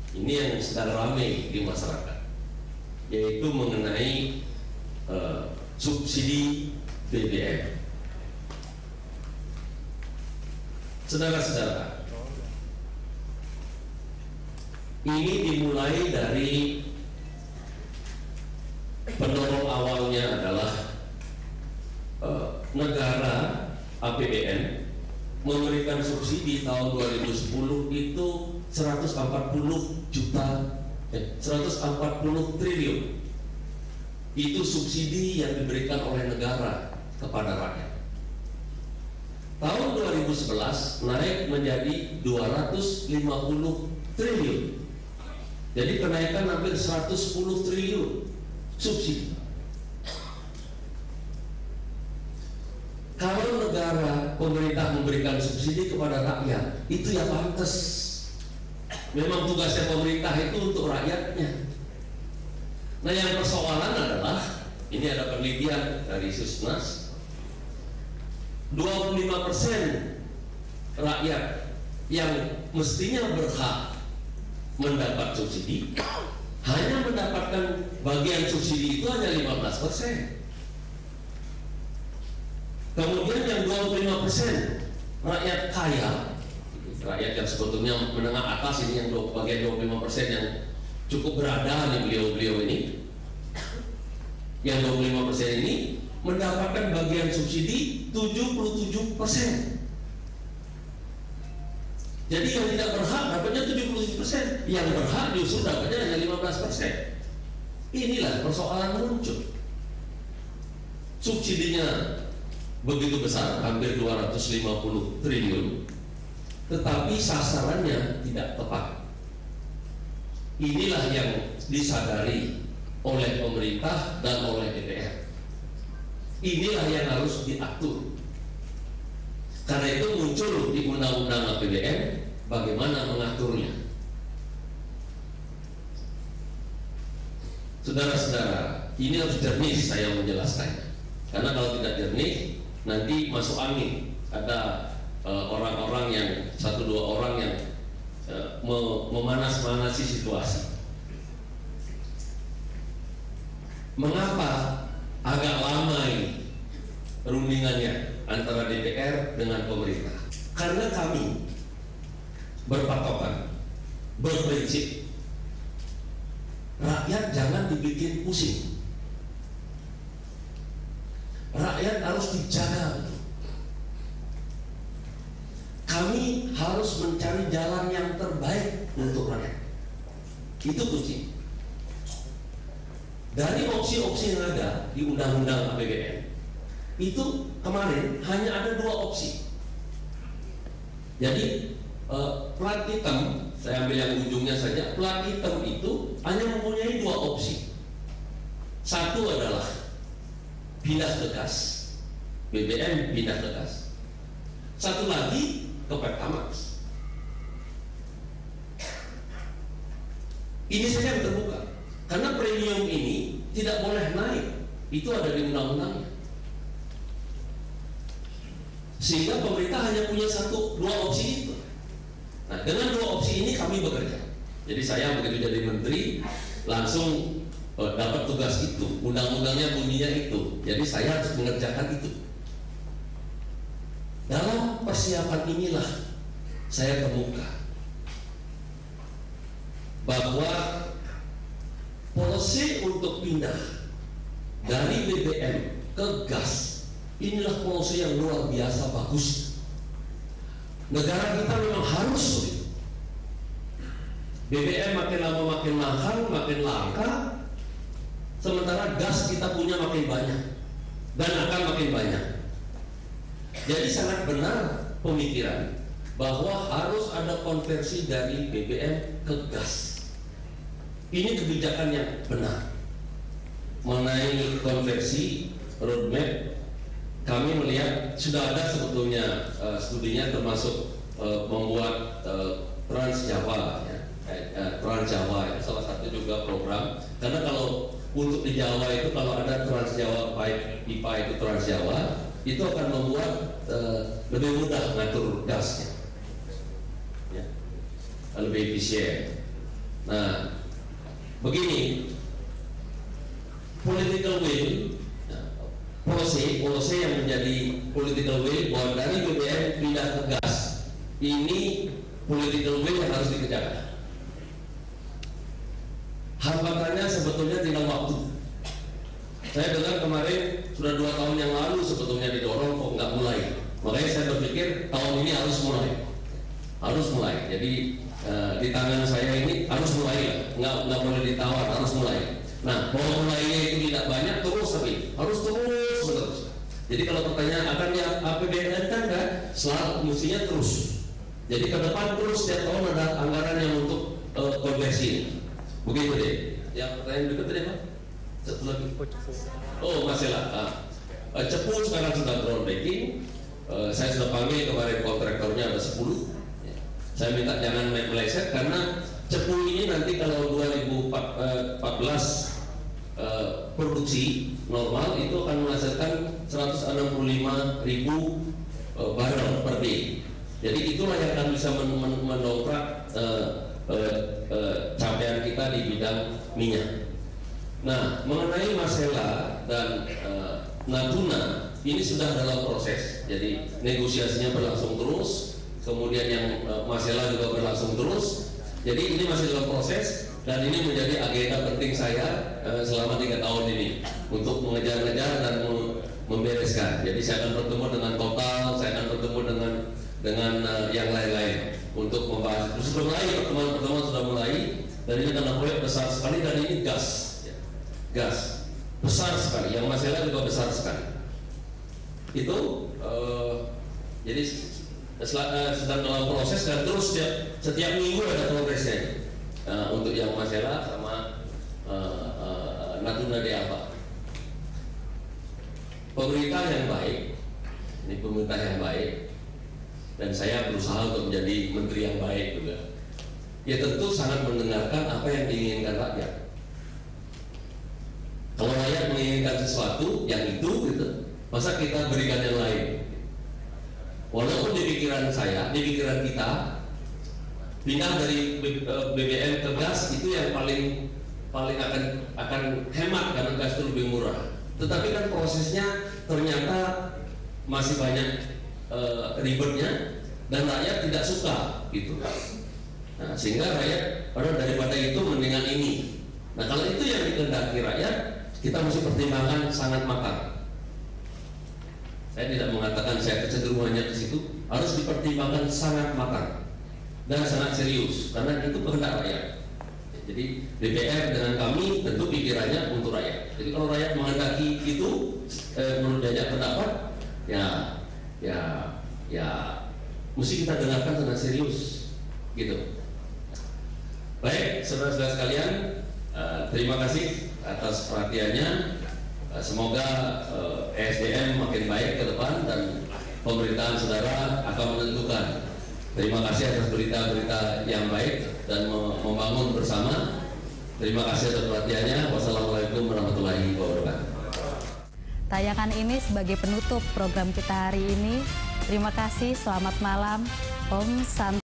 Ini yang sedang ramai di masyarakat, yaitu mengenai subsidi BBM. Saudara-saudara, ini dimulai dari pendorong awalnya adalah negara APBN memberikan subsidi tahun 2010 itu 140 triliun. Itu subsidi yang diberikan oleh negara kepada rakyat. Tahun 2011 naik menjadi 250 triliun. Jadi kenaikan hampir 110 triliun subsidi. Kalau negara, pemerintah memberikan subsidi kepada rakyat, itu ya pantas. Memang tugasnya pemerintah itu untuk rakyatnya. Nah, yang persoalan adalah, ini ada penelitian dari Susnas, 25% rakyat yang mestinya berhak mendapat subsidi hanya mendapatkan bagian subsidi itu hanya 15%. Kemudian yang 25% rakyat kaya, rakyat yang sebetulnya menengah atas, ini yang bagian 25% yang cukup berada di beliau-beliau ini, yang 25% ini mendapatkan bagian subsidi 77%. Jadi yang tidak berhak dapatnya 77%, yang berhak justru dapatnya hanya 15%. Inilah persoalan muncul. Subsidinya begitu besar, hampir 250 triliun, tetapi sasarannya tidak tepat. Inilah yang disadari oleh pemerintah dan oleh DPR. Inilah yang harus diatur. Karena itu muncul di Undang-Undang APBN bagaimana mengaturnya. Saudara-saudara, ini harus jernih saya menjelaskannya. Karena kalau tidak jernih, nanti masuk angin. Ada orang-orang yang, satu dua orang yang memanas-manasi situasi. Mengapa agak lama ini rundingannya antara DPR dengan pemerintah? Karena kami berpatokan, berprinsip, rakyat jangan dibikin pusing. Rakyat harus dijaga. Kami harus mencari jalan yang terbaik untuk rakyat. Itu kunci. Dari opsi-opsi yang ada di Undang-Undang APBN, itu kemarin hanya ada 2 opsi. Jadi plat hitam, saya ambil yang ujungnya saja. Plat hitam itu hanya mempunyai 2 opsi. Satu adalah pindah ke gas, BBM pindah ke gas. Satu lagi ke Pertamax. Ini saja yang terbuka, karena premium ini tidak boleh naik. Itu ada di undang-undangnya. Sehingga pemerintah hanya punya 2 opsi itu. Nah, dengan 2 opsi ini kami bekerja. Jadi saya begitu jadi menteri langsung dapat tugas itu, undang-undangnya bunyinya itu. Jadi saya harus mengerjakan itu. Dalam persiapan inilah saya temukan bahwa polisi untuk pindah dari BBM ke gas, inilah polisi yang luar biasa bagus. Negara kita memang harus begitu. BBM makin lama makin mahal, makin langka, sementara gas kita punya makin banyak dan akan makin banyak. Jadi sangat benar pemikiran bahwa harus ada konversi dari BBM ke gas. Ini kebijakan yang benar. Mengenai konversi roadmap, kami melihat sudah ada sebetulnya studinya, termasuk membuat Trans Jawa, ya. Trans Jawa itu salah satu juga program. Karena kalau untuk di Jawa itu, kalau ada Trans Jawa pipa itu Trans Jawa, itu akan membuat lebih mudah ngatur gasnya, ya, lebih efisien. Nah, begini, political will, polisi yang menjadi political will bahwa dari BBM pindah ke gas, ini political will yang harus dikerjakan. Hambatannya sebetulnya tinggal waktu. Saya dengar kemarin sudah 2 tahun yang lalu sebetulnya didorong kok nggak mulai. Makanya saya berpikir tahun ini harus mulai. Jadi di tangan saya ini harus mulai, nggak boleh ditawar, harus mulai. Nah, kalau mulainya itu tidak banyak terus, tapi harus terus. Jadi kalau pertanyaan akan ya APBN kan selalu mestinya terus. Jadi ke depan terus setiap tahun ada anggaran yang untuk konversi. Begitu deh. Yang pertanyaan berikutnya Pak. Satu lagi. Oh, masalah. Cepu sekarang sudah groundbreaking. Saya sudah panggil kemarin kontraktornya ada 10. Saya minta jangan meleset karena Cepu ini nanti kalau 2014 produksi normal itu akan menghasilkan 165.000 barrel per day. Jadi itulah yang akan bisa mendongkrak capaian kita di bidang minyak. Nah, mengenai Masela dan Natuna ini sudah dalam proses. Jadi negosiasinya berlangsung terus. Kemudian yang Masela juga berlangsung terus. Jadi ini masih dalam proses dan ini menjadi agenda penting saya selama 3 tahun ini untuk mengejar-ngejar dan membereskan. Jadi saya akan bertemu dengan Total, saya akan bertemu dengan yang lain-lain untuk membahas. Sudah mulai pertemuan sudah mulai dan ini karena proyek besar sekali dan ini gas besar sekali. Yang Masela juga besar sekali. Itu jadi sedang dalam proses dan terus setiap minggu ada progresnya untuk yang Masela sama Natuna de apa. Pemerintah yang baik, ini pemerintah yang baik, dan saya berusaha untuk menjadi menteri yang baik juga. Ya tentu sangat mendengarkan apa yang diinginkan rakyat. Kalau rakyat menginginkan sesuatu yang itu, gitu, masa kita berikan yang lain? Walaupun di pikiran saya, di pikiran kita, pindah dari BBM ke gas itu yang paling akan hemat karena gas itu lebih murah. Tetapi kan prosesnya ternyata masih banyak ribetnya dan rakyat tidak suka gitu. Nah, sehingga rakyat daripada itu mendingan ini. Nah, kalau itu yang dikehendaki rakyat, kita mesti pertimbangkan sangat matang. Saya tidak mengatakan saya kecenderungannya ke situ, harus dipertimbangkan sangat matang dan sangat serius karena itu kehendak rakyat. Jadi DPR dengan kami tentu pikirannya untuk rakyat. Jadi kalau rakyat menghendaki itu menurut banyak pendapat, ya mesti kita dengarkan dengan serius, gitu. Baik, saudara-saudara sekalian, terima kasih atas perhatiannya. Semoga ESDM makin baik ke depan dan pemerintahan saudara akan menentukan. Terima kasih atas berita-berita yang baik dan membangun bersama. Terima kasih atas perhatiannya. Wassalamualaikum warahmatullahi wabarakatuh. Tayangan ini sebagai penutup program kita hari ini. Terima kasih, selamat malam. Om Santi.